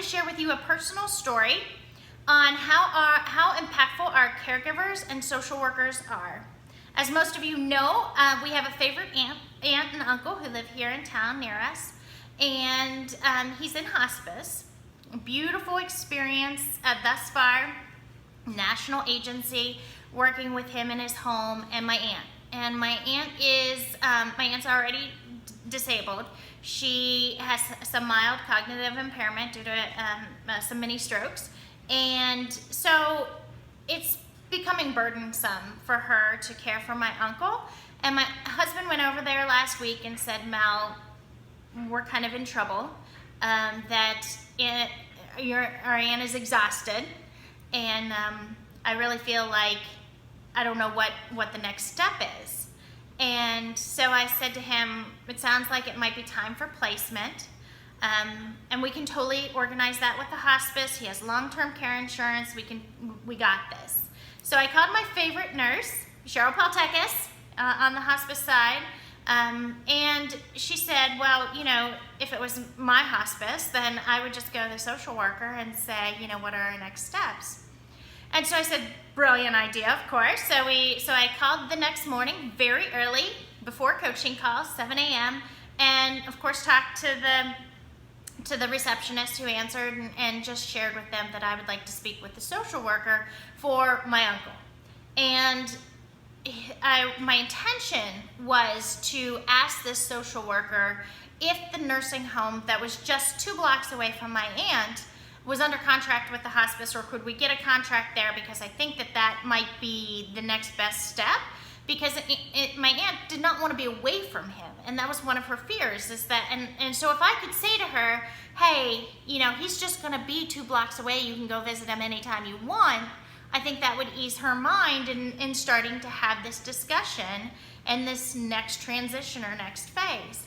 to share with you a personal story on how impactful our caregivers and social workers are. As most of you know, we have a favorite aunt and uncle who live here in town near us, and he's in hospice. A beautiful experience thus far. National agency working with him in his home, and my aunt. And my aunt's already disabled. She has some mild cognitive impairment due to some mini strokes, and so it's becoming burdensome for her to care for my uncle. And my husband went over there last week and said, Mel, we're kind of in trouble, that our aunt is exhausted, and I really feel like I don't know what the next step is. And so I said to him, it sounds like it might be time for placement, and we can totally organize that with the hospice. He has long-term care insurance. We got this. So I called my favorite nurse, Cheryl Paltekis, on the hospice side, and she said, well, if it was my hospice, then I would just go to the social worker and say, what are our next steps? And so I said, brilliant idea, of course. So I called the next morning, very early, before coaching calls, 7 a.m., and of course talked to the receptionist who answered and just shared with them that I would like to speak with the social worker for my uncle. And my intention was to ask this social worker if the nursing home that was just 2 blocks away from my aunt was under contract with the hospice, or could we get a contract there, because I think that might be the next best step, because my aunt did not want to be away from him, and that was one of her fears, is that, and so if I could say to her, hey, he's just going to be 2 blocks away, you can go visit him anytime you want, I think that would ease her mind in starting to have this discussion and this next transition or next phase.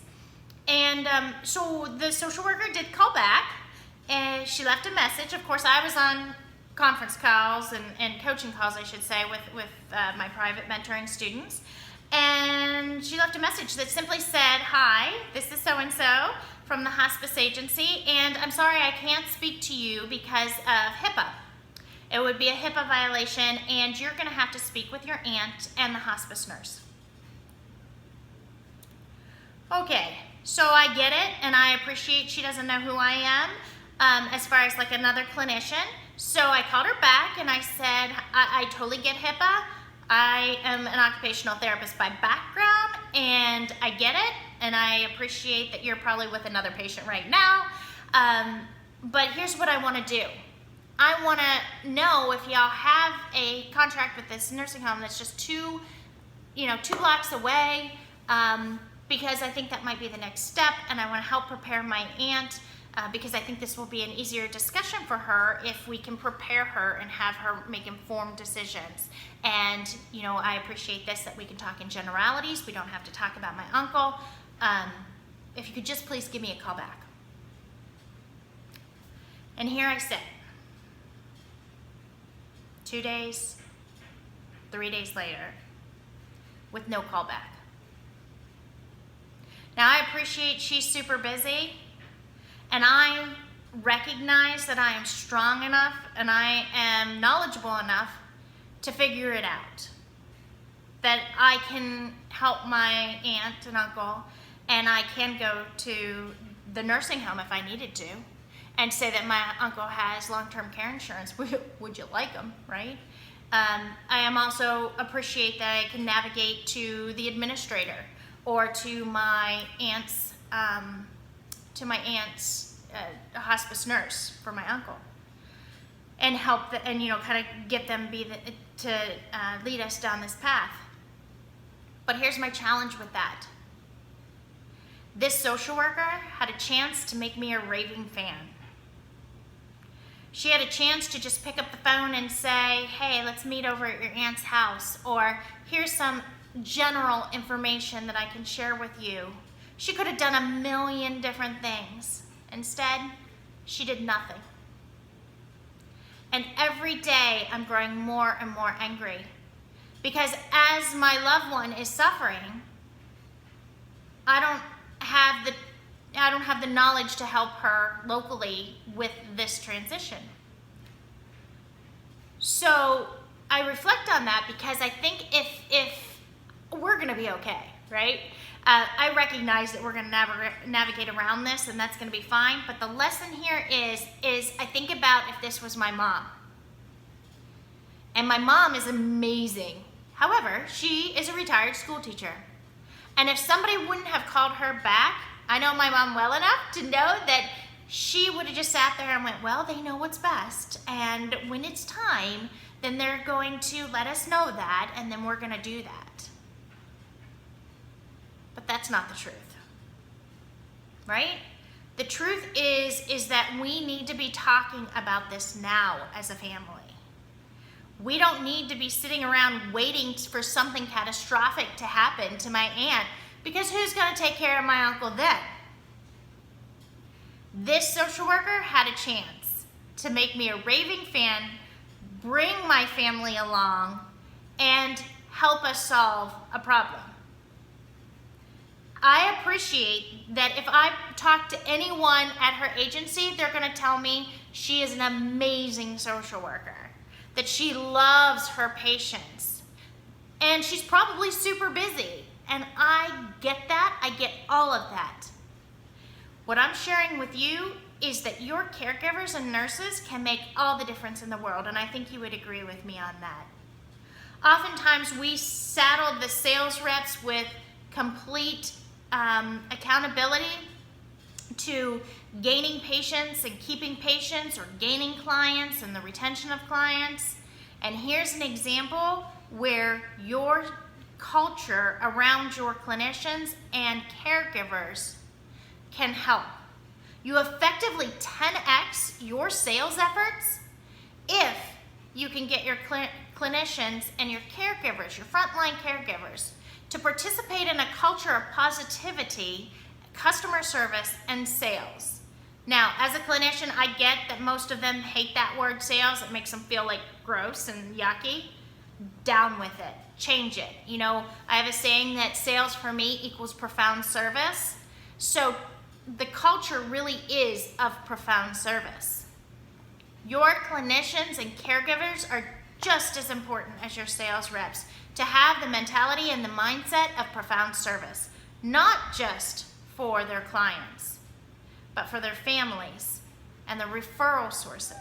And so the social worker did call back, and she left a message. Of course, I was on conference calls and coaching calls, I should say, with my private mentoring students. And she left a message that simply said, hi, this is so-and-so from the hospice agency, and I'm sorry I can't speak to you because of HIPAA. It would be a HIPAA violation, and you're going to have to speak with your aunt and the hospice nurse. Okay, so I get it, and I appreciate she doesn't know who I am. As far as like another clinician. So I called her back and I said, I totally get HIPAA. I am an occupational therapist by background, and I get it, and I appreciate that you're probably with another patient right now. But here's what I want to do. I want to know if y'all have a contract with this nursing home that's just 2 blocks away, because I think that might be the next step, and I want to help prepare my aunt, because I think this will be an easier discussion for her if we can prepare her and have her make informed decisions. And, I appreciate this, that we can talk in generalities. We don't have to talk about my uncle. If you could just please give me a call back. And here I sit. 2 days, 3 days later, with no call back. Now, I appreciate she's super busy, and I recognize that I am strong enough and I am knowledgeable enough to figure it out. That I can help my aunt and uncle, and I can go to the nursing home if I needed to and say that my uncle has long-term care insurance. Would you like them, right? I am also appreciate that I can navigate to the administrator or to my aunt's hospice nurse for my uncle, and help and kind of get them to lead us down this path. But here's my challenge with that. This social worker had a chance to make me a raving fan. She had a chance to just pick up the phone and say, hey, let's meet over at your aunt's house, or here's some general information that I can share with you. She could have done a million different things. Instead, she did nothing. And every day I'm growing more and more angry, because as my loved one is suffering, I don't have don't have the knowledge to help her locally with this transition. So I reflect on that because I think if we're gonna be okay, right? I recognize that we're gonna navigate around this and that's gonna be fine, but the lesson here is I think about if this was my mom. And my mom is amazing. However, she is a retired school teacher. And if somebody wouldn't have called her back, I know my mom well enough to know that she would have just sat there and went, well, they know what's best. And when it's time, then they're going to let us know that, and then we're gonna do that. But that's not the truth, right? The truth is that we need to be talking about this now as a family. We don't need to be sitting around waiting for something catastrophic to happen to my aunt, because who's going to take care of my uncle then? This social worker had a chance to make me a raving fan, bring my family along, and help us solve a problem. I appreciate that if I talk to anyone at her agency, they're going to tell me she is an amazing social worker, that she loves her patients, and she's probably super busy. And I get that, I get all of that. What I'm sharing with you is that your caregivers and nurses can make all the difference in the world, and I think you would agree with me on that. Oftentimes we saddle the sales reps with complete accountability to gaining patients and keeping patients, or gaining clients and the retention of clients. And here's an example where your culture around your clinicians and caregivers can help. You effectively 10x your sales efforts if you can get your clinicians and your caregivers, your frontline caregivers, to participate in a culture of positivity, customer service, and sales. Now, as a clinician, I get that most of them hate that word sales. It makes them feel like gross and yucky. Down with it. Change it. You know, I have a saying that sales for me equals profound service. So the culture really is of profound service. Your clinicians and caregivers are just as important as your sales reps to have the mentality and the mindset of profound service, not just for their clients, but for their families and the referral sources.